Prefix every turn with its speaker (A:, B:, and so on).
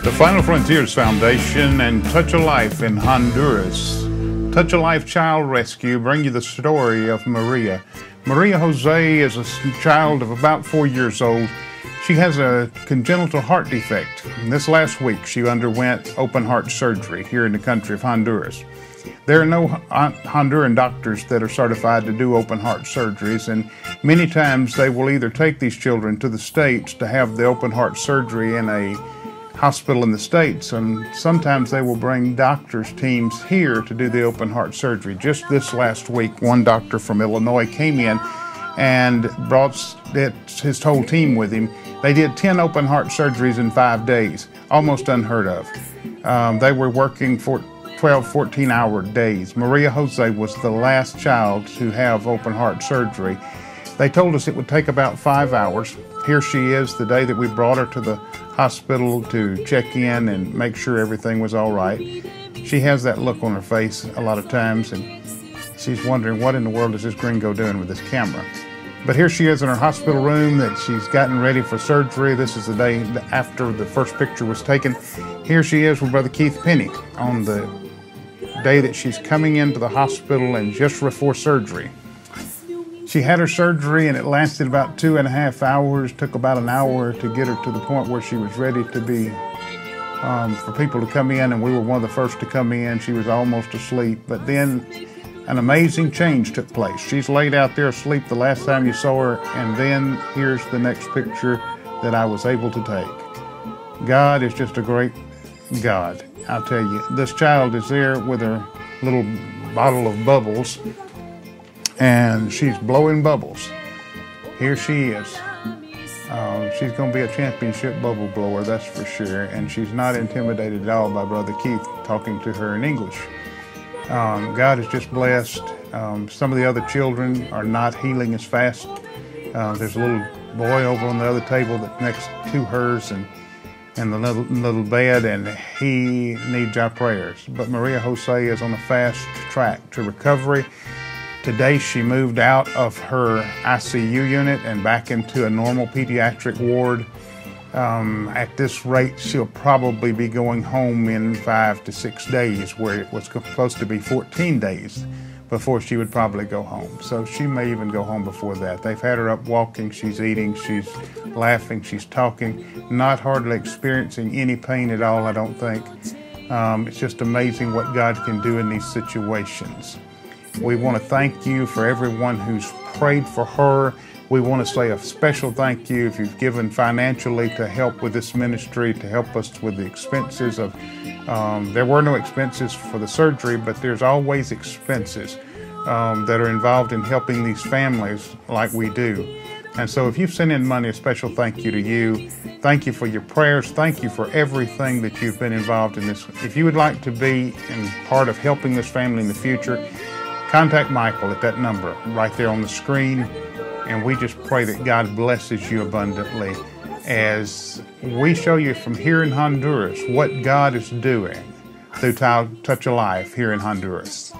A: The Final Frontiers Foundation and Touch a Life in Honduras. Touch a Life Child Rescue bring you the story of Maria. Maria Jose is a child of about 4 years old. She has a congenital heart defect. And this last week, she underwent open heart surgery here in the country of Honduras. There are no Honduran doctors that are certified to do open heart surgeries, and many times they will either take these children to the States to have the open heart surgery in a hospital in the States, and sometimes they will bring doctors' teams here to do the open heart surgery. Just this last week, one doctor from Illinois came in and brought his whole team with him. They did 10 open heart surgeries in 5 days, almost unheard of. They were working for 12, 14-hour days. Maria Jose was the last child to have open heart surgery. They told us it would take about 5 hours. Here she is the day that we brought her to the hospital to check in and make sure everything was all right. She has that look on her face a lot of times, and she's wondering, what in the world is this gringo doing with this camera? But here she is in her hospital room that she's gotten ready for surgery. This is the day after the first picture was taken. Here she is with Brother Keith Penny on the day that she's coming into the hospital and just before surgery. She had her surgery and it lasted about 2.5 hours. Took about an hour to get her to the point where she was ready to be, for people to come in, and we were one of the first to come in. She was almost asleep, but then an amazing change took place. She's laid out there asleep the last time you saw her, and then here's the next picture that I was able to take. God is just a great God. I'll tell you, this child is there with her little bottle of bubbles, and she's blowing bubbles. Here she is. She's going to be a championship bubble blower, that's for sure, and she's not intimidated at all by Brother Keith talking to her in English. God is just blessed. Some of the other children are not healing as fast. There's a little boy over on the other table that's next to hers, and the little bed, and he needs our prayers. But Maria Jose is on a fast track to recovery. Today she moved out of her ICU unit and back into a normal pediatric ward. At this rate, she'll probably be going home in 5 to 6 days, where it was supposed to be 14 days before she would probably go home. So she may even go home before that. They've had her up walking, she's eating, she's laughing, she's talking, not hardly experiencing any pain at all, I don't think. It's just amazing what God can do in these situations. We want to thank you for everyone who's prayed for her. We want to say a special thank you if you've given financially to help with this ministry, to help us with the expenses of, there were no expenses for the surgery, but there's always expenses that are involved in helping these families like we do. And so if you've sent in money, a special thank you to you. Thank you for your prayers. Thank you for everything that you've been involved in this. If you would like to be in part of helping this family in the future, contact Michael at that number right there on the screen. And we just pray that God blesses you abundantly as we show you from here in Honduras what God is doing through Touch a Life here in Honduras.